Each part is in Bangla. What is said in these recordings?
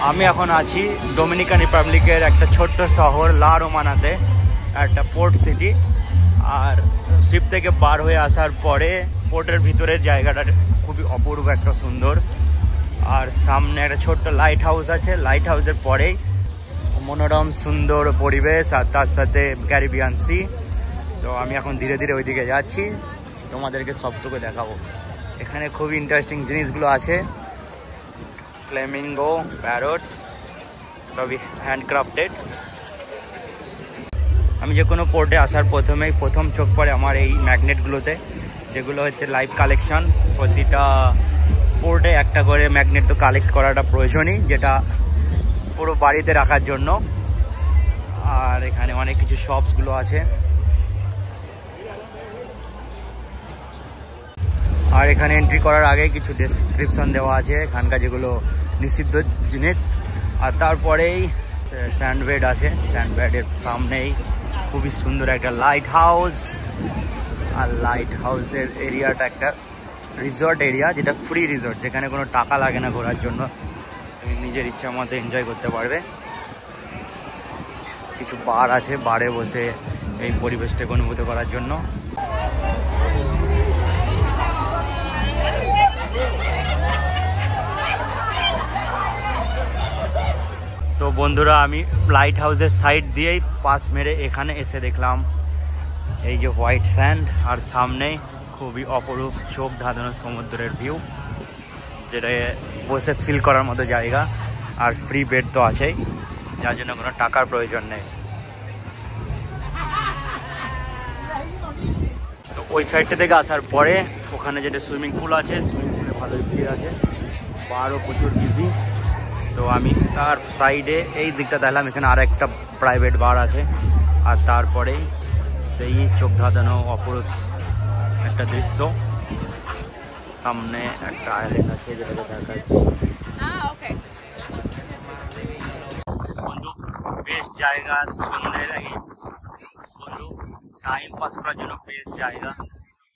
আমি এখন আছি ডোমিনিকান রিপাবলিকের একটা ছোট্ট শহর লা রোমানাতে, একটা পোর্ট সিটি। আর শিপ থেকে বার হয়ে আসার পরে পোর্টের ভিতরের জায়গাটা খুবই অপূর্ব, একটা সুন্দর। আর সামনে একটা ছোট্ট লাইট হাউস আছে, লাইট হাউসের পরেই মনোরম সুন্দর পরিবেশ আর তার সাথে ক্যারিবিয়ান সি। তো আমি এখন ধীরে ধীরে ওইদিকে যাচ্ছি, তোমাদেরকে সবটুকু দেখাবো। এখানে খুবই ইন্টারেস্টিং জিনিসগুলো আছে, ফ্লেমিঙ্গো, প্যারটস, সবই হ্যান্ডক্রাফটেড। আমি যে কোনো পোর্টে আসার প্রথম চোখ পড়ে আমার এই ম্যাগনেটগুলোতে, যেগুলো হচ্ছে লাইভ কালেকশন। প্রতিটা পোর্টে একটা করে ম্যাগনেট তো কালেক্ট করাটা প্রয়োজনই, যেটা পুরো বাড়িতে রাখার জন্য। আর এখানে অনেক কিছু শপসগুলো আছে। আর এখানে এন্ট্রি করার আগে কিছু ডেসক্রিপশন দেওয়া আছে এখানকার যেগুলো নিষিদ্ধ জিনিস। আর তারপরেই স্যান্ডবেড আছে, স্যান্ডবেডের সামনেই খুবই সুন্দর একটা লাইট হাউস। আর লাইট হাউসের এরিয়াটা একটা রিসর্ট এরিয়া, যেটা ফ্রি রিসর্ট, যেখানে কোনো টাকা লাগে না ঘোরার জন্য। তুমি নিজের ইচ্ছা মতো এনজয় করতে পারবে। কিছু বার আছে, বারে বসে এই পরিবেশটাকে অনুভূত করার জন্য। তো বন্ধুরা, আমি লাইট হাউসের সাইড দিয়েই পাস মেরে এখানে এসে দেখলাম এই যে হোয়াইট স্যান্ড, আর সামনে খুবই অপরূপ চোখ ধাঁধানো সমুদ্রের ভিউ, যেটা বসে ফিল করার মতো জায়গা। আর ফ্রি বেড তো আছেই, যার জন্য কোনো টাকার প্রয়োজন নেই। তো ওই সাইডটা থেকে আসার পরে ওখানে যেটা সুইমিং পুল আছে, সুইমিং পুলে ভালোই ভিড় আছে, বারও প্রচুর বিজি। তো আমি তার সাইডে এই দিকটা দেখলাম, এখানে আর একটা প্রাইভেট বার আছে। আর তারপরেই সেই চোখ ধাঁধানো অপরূপ একটা দৃশ্য, সামনে একটা আইল্যান্ড আছে যেটাকে দেখাচ্ছি। বন্ধু, বেশ জায়গা, সন্ধ্যে লাগে বন্ধু, টাইম পাস করার জন্য বেশ জায়গা।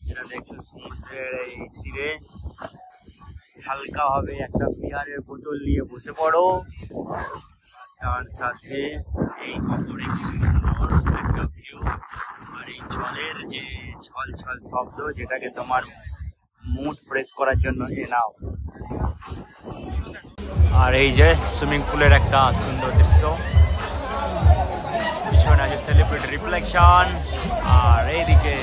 যেটা দেখছো সমুদ্রের এই তীরে, হালকা হবে একটা বিয়ারের বোতল নিয়ে বসে পড়ো, তার সাথে এই অপরিক সুন্দর একটা ভিউ, আর এই জলের যে ছল ছল শব্দ, যেটাকে তোমার মুড ফ্রেশ করার জন্য এ নাও। আর এই যে সুইমিং পুলের একটা সুন্দর দৃশ্য, পিছনে আছে সেলিব্রিটি রিফ্লেকশন। আর এইদিকে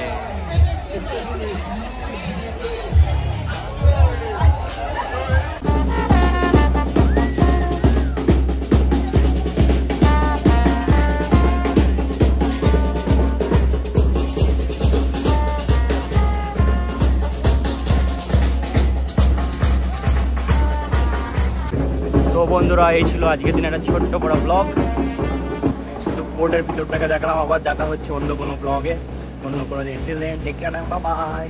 তো বন্ধুরা, এই ছিল আজকের দিন একটা ছোট্ট বড় ব্লগ। শুধু পোর্টের ভিতরটাকে দেখলাম, আবার দেখা হচ্ছে অন্য কোনো ব্লগে, অন্য কোনো দিন। Take care, bye by.